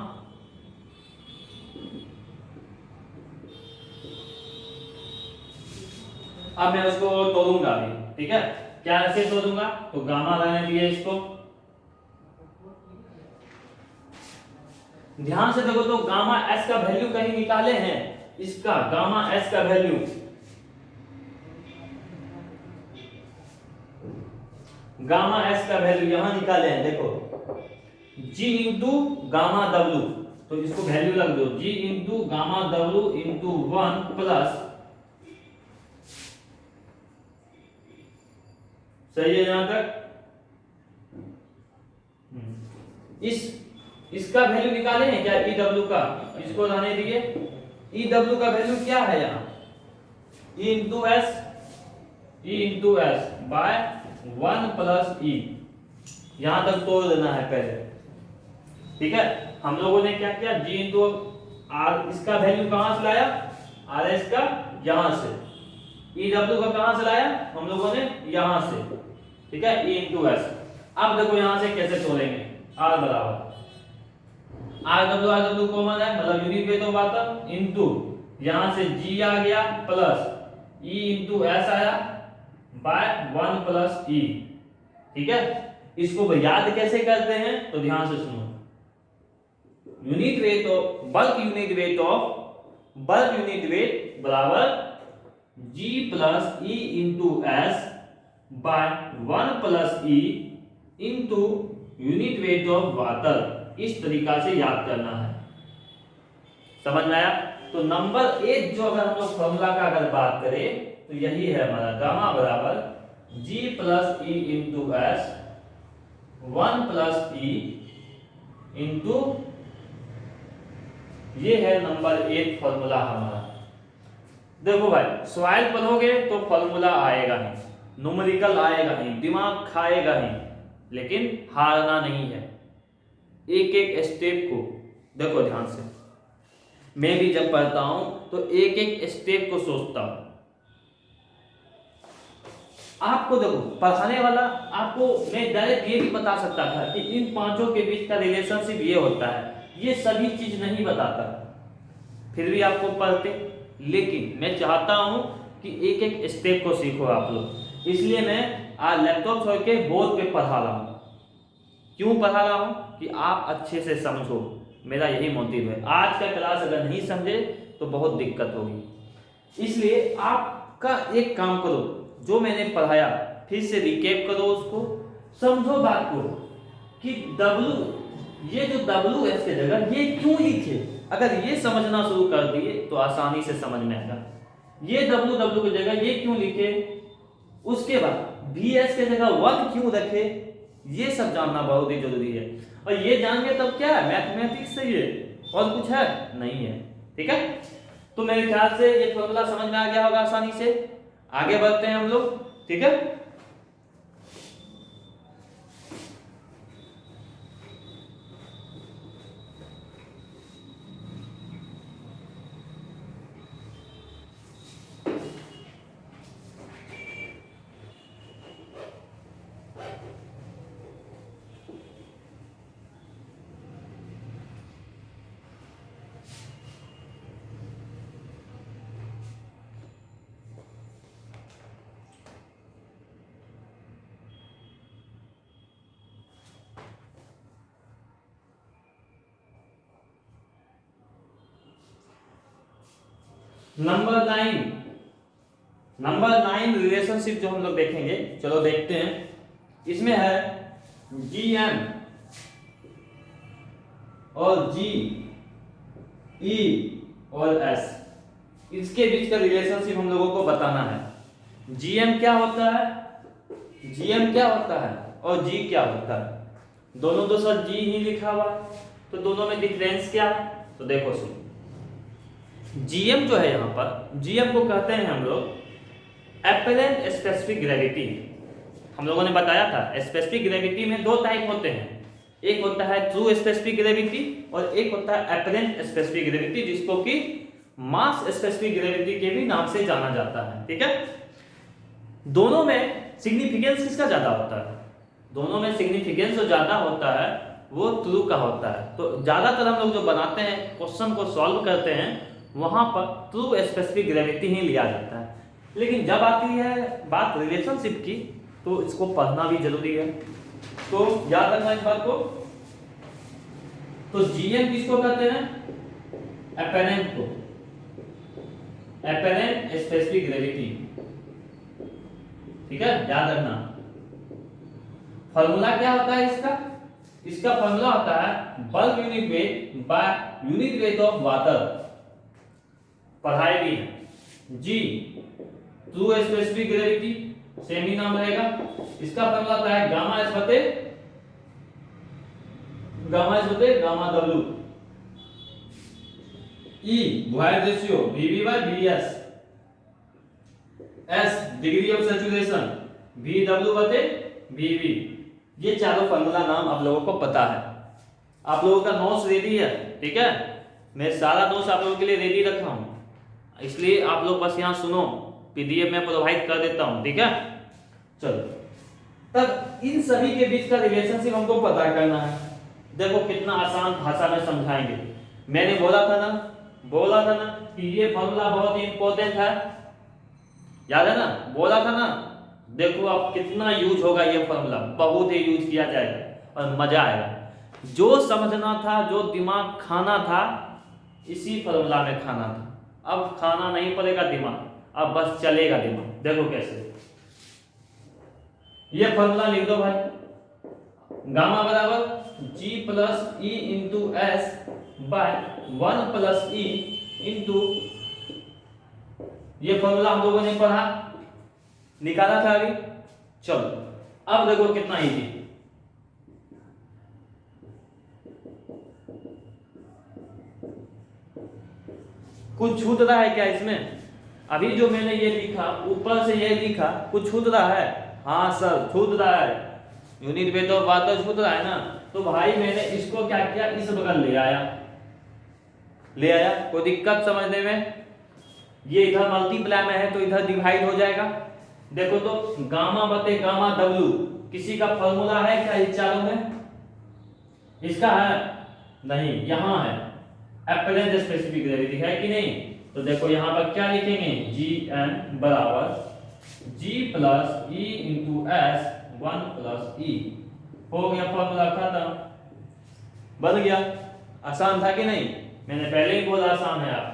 Speaker 1: अब मैं उसको तोड़ूंगा अभी, ठीक है, क्या ऐसे तोड़ूंगा, तो गामा रहने दिए इसको, ध्यान से देखो तो गामा एस का वैल्यू कहीं निकाले हैं, इसका गामा एस का वैल्यू, गामा एस का वैल्यू यहां निकाले हैं, देखो जी इंटू गामा डब्ल्यू, तो इसको वैल्यू लग दो, G into gamma W into 1 plus, सही है यहां तक, इसका वैल्यू निकाले हैं क्या, ई डब्ल्यू का, इसको रहने दिए, ई डब्ल्यू का वैल्यू क्या है यहाँ, E into S by 1 plus E. यहां तक तोड़ देना है पहले, ठीक है। हम लोगों ने क्या किया, जी इंटू आर, इसका वैल्यू कहां से लाया, आर एस का यहां से, ई डब्ल्यू का कहां से लाया हम लोगों ने यहां से, ठीक है, ई इंटू एस। अब देखो यहां से कैसे तोड़ेंगे, आर बराबर आर डब्ल्यू कॉमन है, मतलब unit weight of water into यहां से जी आ गया प्लस ई इंटू एस आया बाय 1 प्लस ई, ठीक है। इसको याद कैसे करते हैं तो ध्यान से सुनो, unit weight of bulk unit weight बराबर G plus E into S by 1 plus E into unit weight of water. इस तरीका से याद करना है, समझ में आया। तो नंबर 1 जो अगर हम लोग फॉर्मूला का अगर बात करें तो यही है हमारा, गामा बराबर G plus E into S 1 plus E into, ये है नंबर 1 फॉर्मूला हमारा। देखो भाई, सॉइल पढ़ोगे तो फॉर्मूला आएगा ही, न्यूमेरिकल आएगा ही, दिमाग खाएगा ही, लेकिन हारना नहीं है। एक एक स्टेप को देखो ध्यान से, मैं भी जब पढ़ता हूं तो एक एक स्टेप को सोचता हूं। आपको देखो पढ़ाने वाला आपको मैं डायरेक्ट ये भी बता सकता था कि इन पांचों के बीच का रिलेशनशिप ये होता है, ये सभी चीज नहीं बताता, फिर भी आपको पढ़ते। लेकिन मैं चाहता हूं कि एक एक स्टेप को सीखो आप लोग, इसलिए मैं आज लैपटॉप छोड़ के बोर्ड पे पढ़ा रहा हूं। क्यों पढ़ा रहा हूं कि आप अच्छे से समझो, मेरा यही मोटिव है। आज का क्लास अगर नहीं समझे तो बहुत दिक्कत होगी, इसलिए आपका एक काम करो, जो मैंने पढ़ाया फिर से रिकैप करो, उसको समझो बात को कि W, ये जो W इसके जगह ये क्यों लिखे। अगर ये समझना शुरू कर दिए तो आसानी से समझ में आएगा, ये W की जगह ये क्यों लिखे, उसके बाद VS के जगह 1 क्यों रखे, ये सब जानना बहुत ही जरूरी है। और ये जान गए तब क्या है, मैथमेटिक्स से ये और कुछ है नहीं है, ठीक है। तो मेरे ख्याल से ये फॉर्मूला समझ में आ गया होगा आसानी से। आगे बढ़ते हैं हम लोग, ठीक है। नंबर 9 रिलेशनशिप जो हम लोग देखेंगे, चलो देखते हैं। इसमें है GM और G, E और S, इसके बीच का रिलेशनशिप हम लोगों को बताना है। GM क्या होता है, GM क्या होता है और G क्या होता है। दोनों तो सर G ही लिखा हुआ है, तो दोनों में डिफरेंस क्या है, तो देखो सुनो। GM जो है यहाँ पर, GM को कहते हैं हम लोग एपरेंट स्पेसिफिक ग्रेविटी। हम लोगों ने बताया था स्पेसिफिक ग्रेविटी में 2 टाइप होते हैं, एक होता है ट्रू स्पेसिफिक ग्रेविटी और एक होता है एपरेंट स्पेसिफिक ग्रेविटी, जिसको कि मास स्पेसिफिक ग्रेविटी के भी नाम से जाना जाता है, ठीक है। दोनों में सिग्निफिकेंस किसका ज्यादा होता है, दोनों में सिग्निफिकेंस जो ज्यादा होता है वो ट्रू का होता है। तो ज्यादातर हम लोग जो बनाते हैं, क्वेश्चन को सॉल्व करते हैं, वहां पर ट्रू स्पेसिफिक ग्रेविटी ही लिया जाता है। लेकिन जब आती है बात रिलेशनशिप की तो इसको पढ़ना भी जरूरी है, तो याद रखना इस बात को। तो GM किसको कहते हैं, एपरेंट को, एपरेंट स्पेसिफिक ग्रेविटी, ठीक है, याद रखना। फॉर्मूला क्या होता है इसका, इसका फॉर्मूला होता है bulk unit weight by unit weight of water, पढ़ाई भी है। G true specific gravity, same ही नाम रहेगा। इसका फॉर्मूला होता है गामा एस बटे gamma W। E void ratio VV by VS, S degree of saturation VW बटे वीवी। ये चारों फार्मूला नाम आप लोगों को पता है। आप लोगों का नोट्स रेडी है, ठीक है। मैं सारा नोट्स आप लोगों के लिए रेडी रखा हूं, इसलिए आप लोग बस यहाँ सुनो, पीडीएफ में प्रोवाइड कर देता हूं, ठीक है। चलो, तब इन सभी के बीच का रिलेशनशिप हमको पता करना है। देखो कितना आसान भाषा में समझाएंगे। मैंने बोला था ना कि ये फॉर्मूला बहुत ही इंपॉर्टेंट है, याद है ना, बोला था ना। देखो अब कितना यूज होगा ये फॉर्मूला, बहुत ही यूज किया जाएगा और मजा आएगा। जो समझना था, जो दिमाग खाना था, इसी फॉर्मूला में खाना था। अब खाना नहीं पड़ेगा दिमाग, अब बस चलेगा दिमाग। देखो कैसे, ये फॉर्मूला लिख दो भाई, गामा बराबर G plus E into S by 1 plus E into, ये फॉर्मूला हम लोगों ने पढ़ा, निकाला था अभी। चलो अब देखो कितना इजी। कुछ छूट रहा है क्या इसमें? अभी जो मैंने ये लिखा, ऊपर से ये लिखा, कुछ छूट रहा है? हाँ सर छूट रहा है, यूनिट पे तो बात तो छूट रहा है ना। तो भाई मैंने इसको क्या किया, इस बगल ले आया। कोई दिक्कत समझने में? ये इधर मल्टीप्लाई में है तो इधर डिवाइड हो जाएगा। देखो तो गामा बटे गामा डब्ल्यू किसी का फॉर्मूला है क्या इस चारों में? इसका है नहीं, यहां है एप्परेंट स्पेसिफिक ग्रेविटी, है कि नहीं? तो देखो यहां पर क्या लिखेंगे, जी एन बराबर G plus E into S 1 plus E. हो गया फॉर्मूला खत्म, बन गया। आसान था कि नहीं? मैंने पहले ही बोला आसान है। आप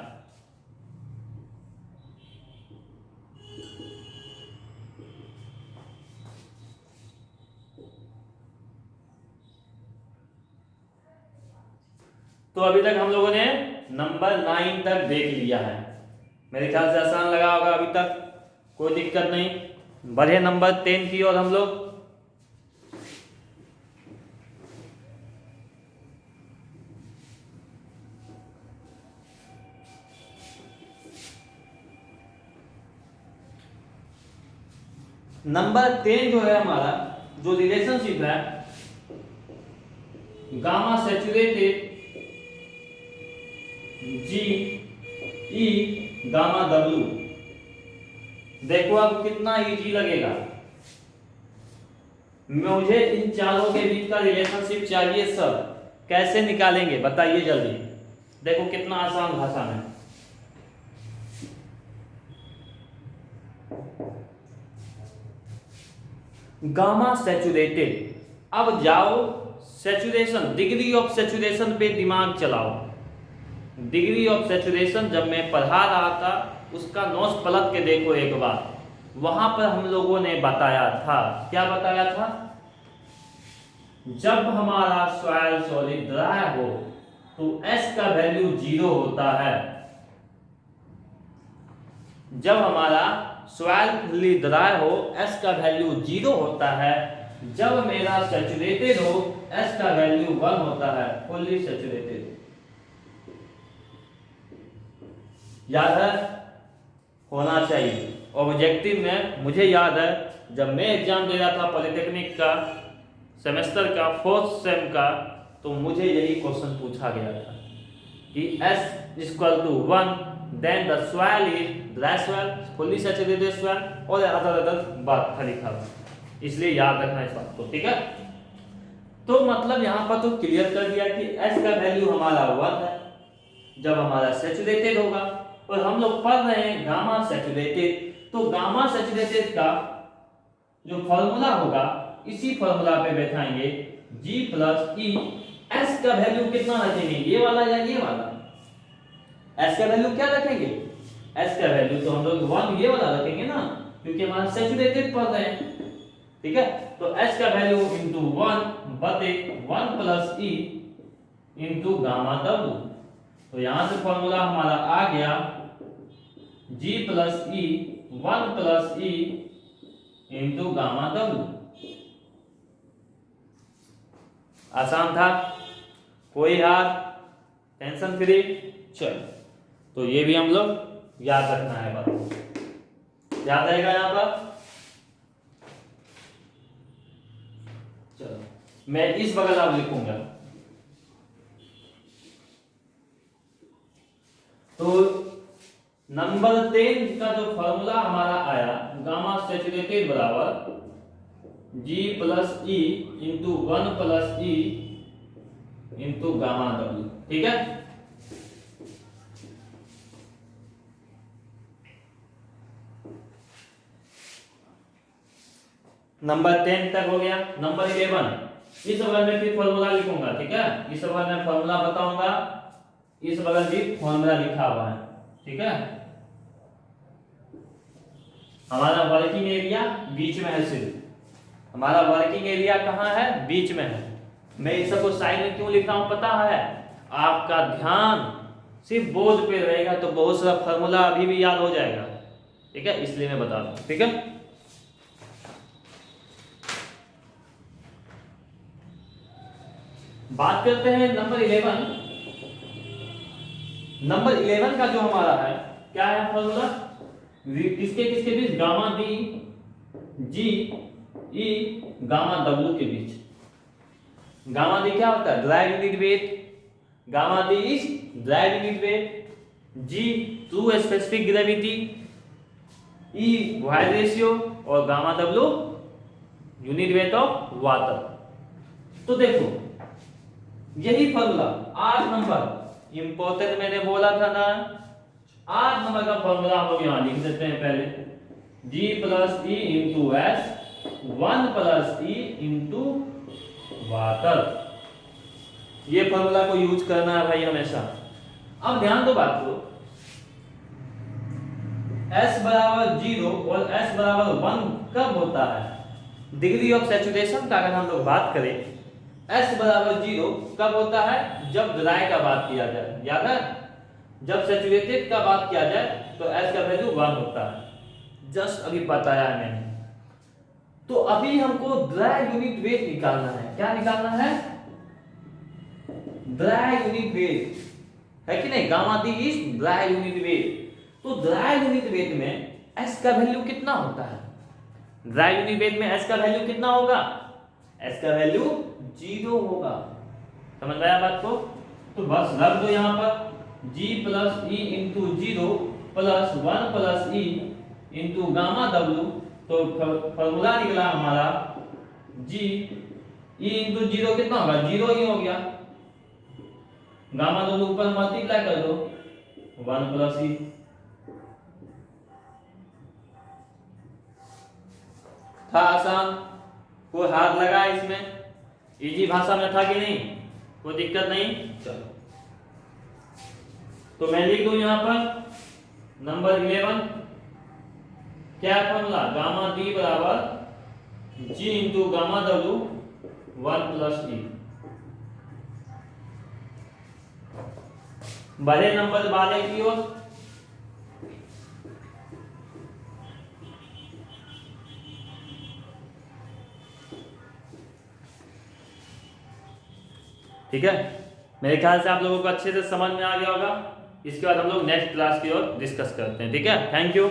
Speaker 1: तो अभी तक हम लोगों ने नंबर 9 तक देख लिया है। मेरे ख्याल से आसान लगा होगा अभी तक, कोई दिक्कत नहीं। बढ़े नंबर 10 की ओर हम लोग। नंबर 10 जो है हमारा, जो रिलेशनशिप है गामा सैचुरेटेड जी ई गामा डब्ल्यू। देखो अब कितना इजी लगेगा। मुझे इन चारों के बीच का रिलेशनशिप चाहिए सर, कैसे निकालेंगे बताइए जल्दी। देखो कितना आसान भाषा में। गामा सैचुरेटेड, अब जाओ सैचुरेशन, डिग्री ऑफ सैचुरेशन पे दिमाग चलाओ। डिग्री ऑफ सैचुरेशन जब मैं पढ़ा रहा था उसका नोट्स पलट के देखो एक बार। वहां पर हम लोगों ने बताया था, क्या बताया था? जब हमारा सॉइल सॉलिड ड्राई हो तो S का वैल्यू 0 होता है। जब हमारा सॉइल फुल्ली ड्राई हो S का वैल्यू 0 होता है। जब मेरा सैचुरेटेड हो S का वैल्यू 1 होता है, फुल्ली सैचुरेटेड। याद है? होना चाहिए। ऑब्जेक्टिव में मुझे याद है जब मैं एग्जाम दे रहा था पॉलिटेक्निक का सेमेस्टर का 4th सेम का, तो मुझे यही क्वेश्चन पूछा गया था कि S equal to 1 then the soil is dry soil, fully saturated soil और अदर बात था लिखा हुआ। इसलिए याद रखना इस बात को, ठीक है। तो मतलब यहाँ पर तो क्लियर कर दिया कि S का वैल्यू हमारा 1 है जब हमारा सैचुरेटेड होगा। और हम लोग पढ़ रहे हैं गामा सैचुरेटेड, तो गामा सैचुरेटेड का जो फॉर्मूला होगा इसी फॉर्मूला पे बैठाएंगे G प्लस ई। S का वैल्यू कितना रखेंगे, ये वाला या ये वाला? S का वैल्यू क्या रखेंगे? S का वैल्यू तो हम लोग 1 ये वाला रखेंगे ना, क्योंकि हमारा सैचुरेटेड पढ़ रहे हैं, ठीक है। तो S का वैल्यू इंटू 1 बटे 1 plus E into gamma W. तो यहां से फॉर्मूला हमारा आ गया G प्लस ई 1 plus E into gamma W. आसान था, कोई हार, टेंशन फ्री। चलो तो ये भी हम लोग याद रखना है बात, याद रहेगा यहाँ पर। चलो मैं इस बगल अब लिखूंगा। तो नंबर 10 का जो फॉर्मूला हमारा आया, गामा सैचुरेटेड बराबर G plus E into 1 plus E into gamma W, ठीक है। नंबर 10 तक हो गया। नंबर 11 इस बगल में फिर फॉर्मूला लिखूंगा, ठीक है। इस बगल में फॉर्मूला बताऊंगा, इस बगल भी फॉर्मूला लिखा हुआ है, ठीक है। हमारा वर्किंग एरिया बीच में है, सिर्फ हमारा वर्किंग एरिया कहाँ है, बीच में है। मैं इस सबको साइड में क्यों लिख रहा हूं पता है, आपका ध्यान सिर्फ बोर्ड पे रहेगा तो बहुत सारा फॉर्मूला अभी भी याद हो जाएगा, ठीक है, इसलिए मैं बता रहा हूं, ठीक है। बात करते हैं नंबर 11। नंबर 11 का जो हमारा है क्या है फॉर्मूला, किसके किसके बीच, gamma D G E gamma W के बीच। गामा डी क्या होता है, drive unit weight, gamma D is drive unit weight, G true specific gravity, E void ratio और gamma W unit weight of water. तो देखो यही फॉर्मूला 8 नंबर इंपॉर्टेंट मैंने बोला था ना, 8 नंबर का फॉर्मूला हम लोग यहां लिख देते हैं पहले, G plus E into S 1 plus E into water. ये फॉर्मूला को यूज करना है भाई हमेशा। अब ध्यान दो बात को, S बराबर 0 और S बराबर 1 कब होता है, डिग्री ऑफ सैचुरेशन का अगर हम लोग बात करें, S बराबर 0 कब होता है, जब ड्राई का बात किया जाए, याद है, जब सैचुरेटेड का बात किया जाए तो S का वैल्यू 1 होता है, जस्ट अभी बताया है मैंने। तो अभी हमको ड्राई यूनिट वेट निकालना है, क्या निकालना है, ड्राई यूनिट वेट, है कि नहीं, gamma D is dry unit weight. तो ड्राई यूनिट वेट में S का वैल्यू कितना होता है, ड्राई यूनिट वेट में S का वैल्यू कितना होगा, S का वैल्यू 0 होगा, समझ आया बात को। तो बस रख दो यहां पर G plus E into 0 plus 1 plus E into gamma W। तो फॉर्मूला निकला हमारा G ई इंटू 0 कितना होगा, 0 ही हो गया, गामा W ऊपर मल्टीप्लाई कर दो 1 प्लस ई। था आसान, कोई हाथ लगा इसमें, इजी भाषा में था कि नहीं, कोई दिक्कत नहीं। चलो तो मैं लिख दूं यहां पर नंबर 11 क्या है फॉर्मूला, गामा डी बराबर जी इंटू गामा डब्ल्यू 1 प्लस ई। बड़े नंबर वाले की ओर, ठीक है। मेरे ख्याल से आप लोगों को अच्छे से समझ में आ गया होगा। इसके बाद हम लोग नेक्स्ट क्लास की ओर डिस्कस करते हैं, ठीक है। Thank you.